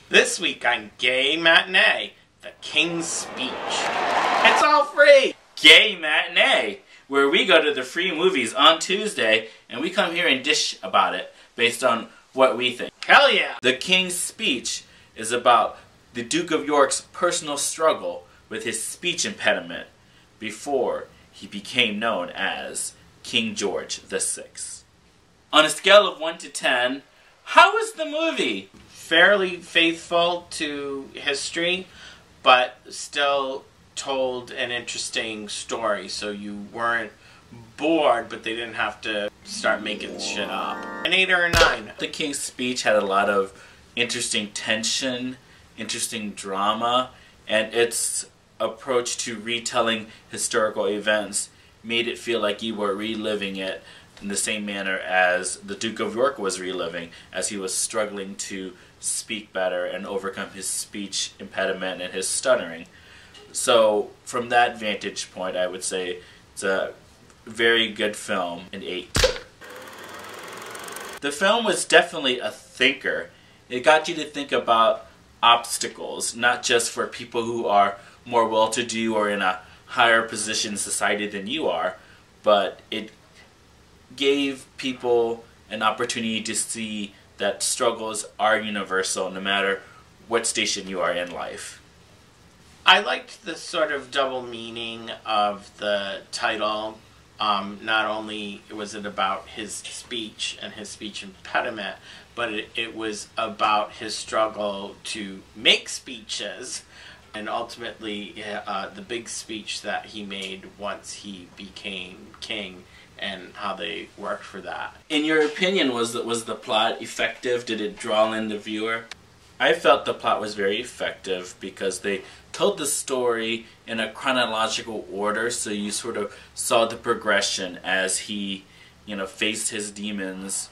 This week on Gay Matinee, The King's Speech. It's all free! Gay Matinee, where we go to the free movies on Tuesday and we come here and dish about it based on what we think. Hell yeah! The King's Speech is about the Duke of York's personal struggle with his speech impediment before he became known as King George VI. On a scale of 1 to 10, how was the movie? Fairly faithful to history, but still told an interesting story, so you weren't bored, but they didn't have to start making shit up. An 8 or a 9. The King's Speech had a lot of interesting tension, interesting drama, and its approach to retelling historical events made it feel like you were reliving it in the same manner as the Duke of York was reliving, as he was struggling to speak better and overcome his speech impediment and his stuttering. So from that vantage point, I would say it's a very good film, an 8. The film was definitely a thinker. It got you to think about obstacles, not just for people who are more well-to-do or in a higher position in society than you are, but it gave people an opportunity to see that struggles are universal no matter what station you are in life. I liked the sort of double meaning of the title. Not only was it about his speech and his speech impediment, but it was about his struggle to make speeches, and ultimately the big speech that he made once he became king, and how they worked for that. In your opinion, was the plot effective? Did it draw in the viewer? I felt the plot was very effective because they told the story in a chronological order, so you sort of saw the progression as he, faced his demons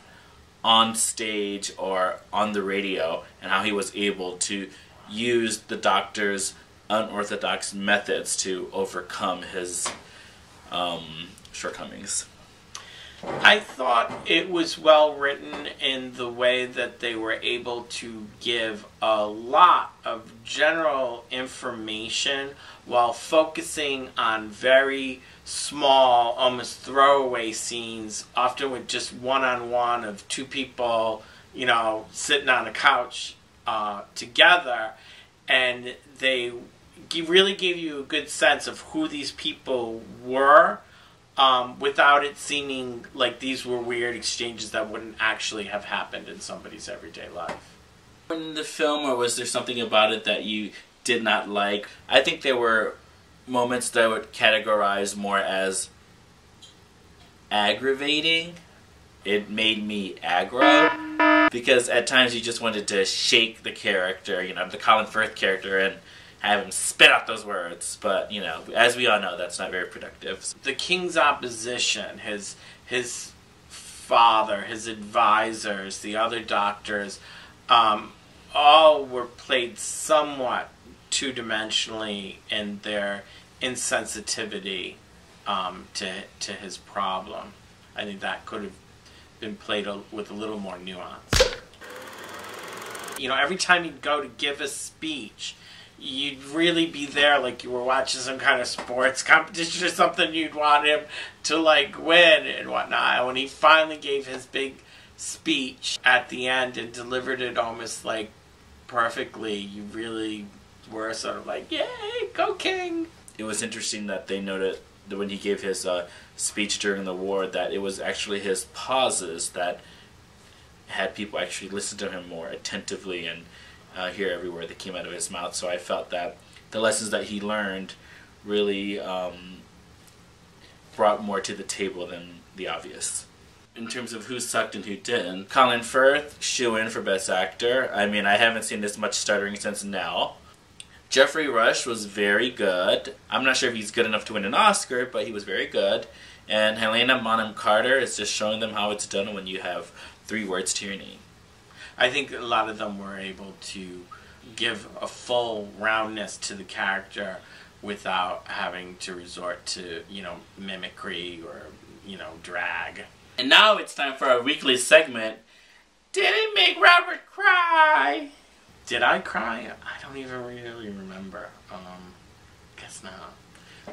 on stage or on the radio, and how he was able to use the doctor's unorthodox methods to overcome his shortcomings. I thought it was well written in the way that they were able to give a lot of general information while focusing on very small, almost throwaway scenes, often with just one-on-one of two people, sitting on a couch together, and they really gave you a good sense of who these people were, without it seeming like these were weird exchanges that wouldn't actually have happened in somebody's everyday life. In the film, or was there something about it that you did not like? I think there were moments that I would categorize more as aggravating. It made me aggro, because at times you just wanted to shake the character, the Colin Firth character, and have him spit out those words, but as we all know, that's not very productive. The king's opposition, his father, his advisors, the other doctors, all were played somewhat two-dimensionally in their insensitivity to his problem. I think that could have been played with a little more nuance. Every time you'd go to give a speech, you'd really be there like you were watching some kind of sports competition or something. You'd want him to win and whatnot. And when he finally gave his big speech at the end and delivered it almost perfectly, you really were sort of like, yay, go king. It was interesting that they noted that when he gave his speech during the war, that it was actually his pauses that had people actually listen to him more attentively and hear every word that came out of his mouth. So I felt that the lessons that he learned really brought more to the table than the obvious. In terms of who sucked and who didn't, Colin Firth, shoo-in for Best Actor. I mean, I haven't seen this much stuttering since Nell. Geoffrey Rush was very good. I'm not sure if he's good enough to win an Oscar, but he was very good. And Helena Bonham Carter is just showing them how it's done when you have 3 words to your name. I think a lot of them were able to give a full roundness to the character without having to resort to, mimicry or, drag. And now it's time for our weekly segment, Did It Make Robert Cry? Did I cry? I don't even really remember. Guess not.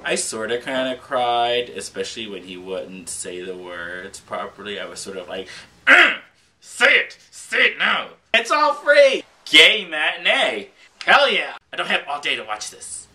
I sort of kind of cried, especially when he wouldn't say the words properly. I was sort of like, say it now. It's all free! Gay matinee. Hell yeah! I don't have all day to watch this.